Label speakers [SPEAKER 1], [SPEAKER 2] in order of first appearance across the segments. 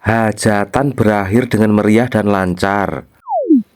[SPEAKER 1] Hajatan berakhir dengan meriah dan lancar.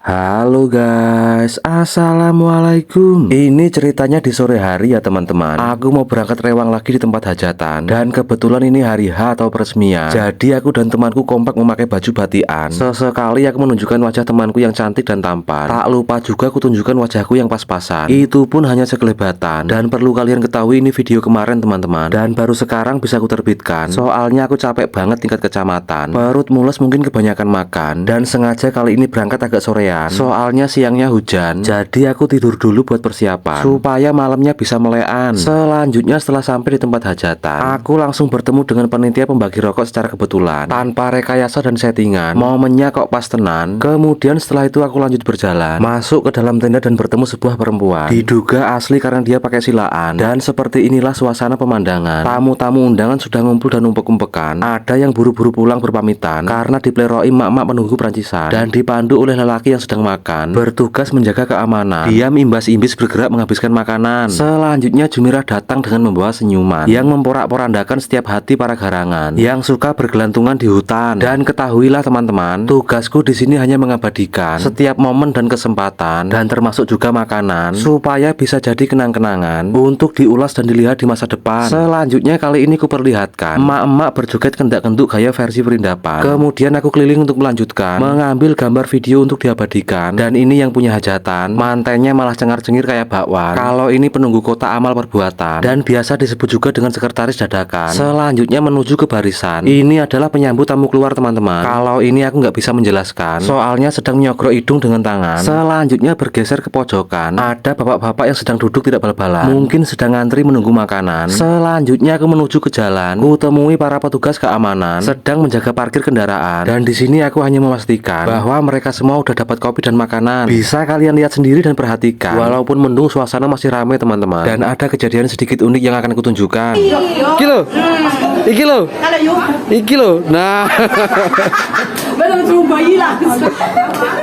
[SPEAKER 1] Halo guys, assalamualaikum. Ini ceritanya di sore hari ya teman-teman. Aku mau berangkat rewang lagi di tempat hajatan. Dan kebetulan ini hari H atau peresmian. Jadi aku dan temanku kompak memakai baju batikan. Sesekali aku menunjukkan wajah temanku yang cantik dan tampan. Tak lupa juga aku tunjukkan wajahku yang pas-pasan. Itu pun hanya sekelebatan. Dan perlu kalian ketahui ini video kemarin teman-teman. Dan baru sekarang bisa aku terbitkan. Soalnya aku capek banget tingkat kecamatan. Perut mules mungkin kebanyakan makan. Dan sengaja kali ini berangkat agak sorean. Soalnya siangnya hujan, jadi aku tidur dulu buat persiapan supaya malamnya bisa melean. Selanjutnya setelah sampai di tempat hajatan, aku langsung bertemu dengan panitia pembagi rokok secara kebetulan, tanpa rekayasa dan settingan. Momennya kok pas tenan. Kemudian setelah itu aku lanjut berjalan, masuk ke dalam tenda dan bertemu sebuah perempuan. Diduga asli karena dia pakai silaan. Dan seperti inilah suasana pemandangan. Tamu-tamu undangan sudah ngumpul dan umpek-umpekan. Ada yang buru-buru pulang berpamitan karena dipleroi emak-emak penunggu Prancisan dan dipandu oleh lelaki yang sedang makan, bertugas menjaga keamanan. Dia imbas-imbis bergerak menghabiskan makanan. Selanjutnya Jumirah datang dengan membawa senyuman yang memporak-porandakan setiap hati para garangan yang suka bergelantungan di hutan. Dan ketahuilah teman-teman, tugasku di sini hanya mengabadikan setiap momen dan kesempatan, dan termasuk juga makanan, supaya bisa jadi kenang-kenangan untuk diulas dan dilihat di masa depan. Selanjutnya kali ini kuperlihatkan emak-emak berjoget kendak-kenduk gaya versi perindapan. Kemudian aku keliling untuk melanjutkan mengambil gambar video untuk diabadikan. Dan ini yang punya hajatan, mantennya malah cengar-cengir kayak bakwan. Kalau ini penunggu kota amal perbuatan, dan biasa disebut juga dengan sekretaris dadakan. Selanjutnya menuju ke barisan. Ini adalah penyambut tamu keluar teman-teman. Kalau ini aku nggak bisa menjelaskan, soalnya sedang nyogrok hidung dengan tangan. Selanjutnya bergeser ke pojokan. Ada bapak-bapak yang sedang duduk tidak bal-balan, mungkin sedang ngantri menunggu makanan. Selanjutnya aku menuju ke jalan. Ku temui para petugas keamanan sedang menjaga parkir kendaraan. Dan di sini aku hanya memastikan bahwa mereka semua udah dapat kopi dan makanan. Bisa kalian lihat sendiri dan perhatikan. Walaupun mendung, suasana masih ramai teman-teman. Dan ada kejadian sedikit unik yang akan kutunjukkan. Iki lo, iki lo, iki lo. Nah,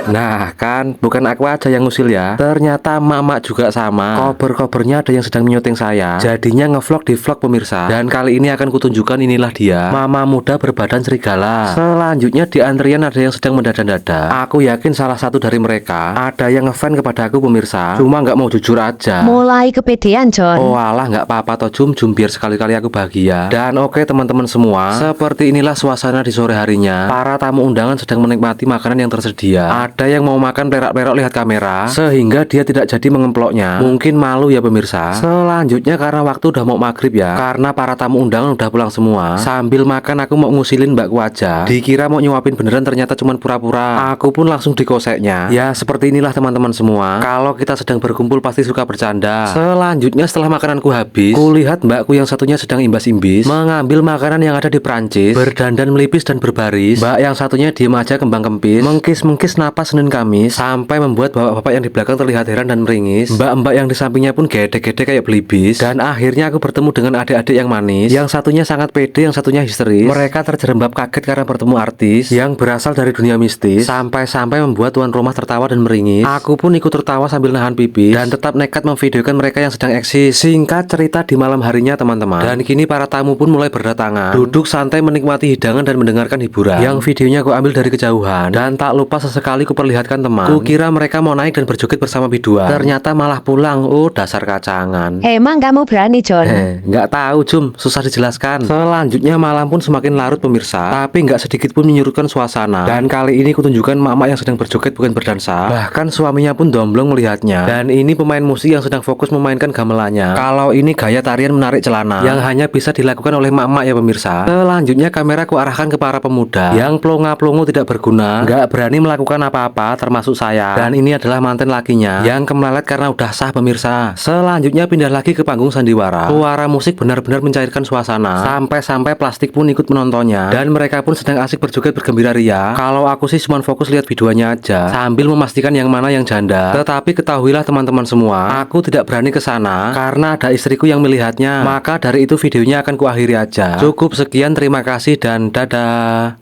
[SPEAKER 1] nah kan, bukan aku aja yang ngusil ya. Ternyata emak-emak juga sama. Kober-kobernya ada yang sedang menyuting saya. Jadinya ngevlog di vlog pemirsa. Dan kali ini akan kutunjukkan inilah dia, mama muda berbadan serigala. Selanjutnya di antrian ada yang sedang mendadak-dadak. Aku yakin salah satu dari mereka ada yang ngefan kepada aku pemirsa. Cuma nggak mau jujur aja.
[SPEAKER 2] Mulai kepedean John.
[SPEAKER 1] Oh alah, nggak apa-apa toh Jum biar sekali-kali aku bahagia. Dan oke teman-teman semua, seperti inilah suasana di sore harinya. Para tamu undangan sedang menikmati makanan yang tersedia. Ada yang mau makan perak-perak lihat kamera, sehingga dia tidak jadi mengemploknya. Mungkin malu ya pemirsa. Selanjutnya karena waktu udah mau maghrib ya, karena para tamu undangan udah pulang semua. Sambil makan aku mau ngusilin mbakku aja. Dikira mau nyuapin beneran, ternyata cuma pura-pura. Aku pun langsung dikoseknya. Ya seperti inilah teman-teman semua. Kalau kita sedang berkumpul pasti suka bercanda. Selanjutnya setelah makananku habis, kulihat mbakku yang satunya sedang imbas-imbis mengambil makanan yang ada di Prancis, berdandan melipis dan berbaris. Mbak yang satunya diem aja kembang kempis, mengkis-mengkis napas Senin Kamis, sampai membuat bapak-bapak yang di belakang terlihat heran dan meringis. Mbak-mbak yang di sampingnya pun gede-gede kayak belibis. Dan akhirnya aku bertemu dengan adik-adik yang manis. Yang satunya sangat pede, yang satunya histeris. Mereka terjerembab kaget karena bertemu artis yang berasal dari dunia mistis, sampai-sampai membuat tuan rumah tertawa dan meringis. Aku pun ikut tertawa sambil nahan pipis dan tetap nekat memvideokan mereka yang sedang eksis. Singkat cerita di malam harinya teman-teman, dan kini para tamu pun mulai berdatangan, duduk santai menikmati hidangan dan mendengarkan hiburan yang videonya aku ambil dari kejauhan. Dan tak lupa sesekali kuperlihatkan teman. Kukira mereka mau naik dan berjoget bersama biduan, ternyata malah pulang. Oh dasar kacangan.
[SPEAKER 2] Emang kamu berani John?
[SPEAKER 1] Nggak tahu Jum, susah dijelaskan. Selanjutnya malam pun semakin larut pemirsa, tapi nggak sedikit pun menyurutkan suasana. Dan kali ini kutunjukkan mama yang sedang berjoget bukan berdansa. Bahkan suaminya pun domblong melihatnya. Dan ini pemain musik yang sedang fokus memainkan gamelannya. Kalau ini gaya tarian menarik celana yang hanya bisa dilakukan oleh mama ya pemirsa. Selanjutnya kamera ku arahkan ke para pemuda yang plonga-plongo tidak berguna, nggak berani melakukan apa-apa, termasuk saya. Dan ini adalah manten lakinya yang kemelelet karena udah sah pemirsa. Selanjutnya pindah lagi ke panggung sandiwara. Suara musik benar-benar mencairkan suasana, sampai-sampai plastik pun ikut menontonnya. Dan mereka pun sedang asik berjoget bergembira ria. Kalau aku sih cuma fokus lihat videonya aja, sambil memastikan yang mana yang janda. Tetapi ketahuilah teman-teman semua, aku tidak berani ke sana karena ada istriku yang melihatnya. Maka dari itu videonya akan kuakhiri aja. Cukup sekian, terima kasih dan dadah.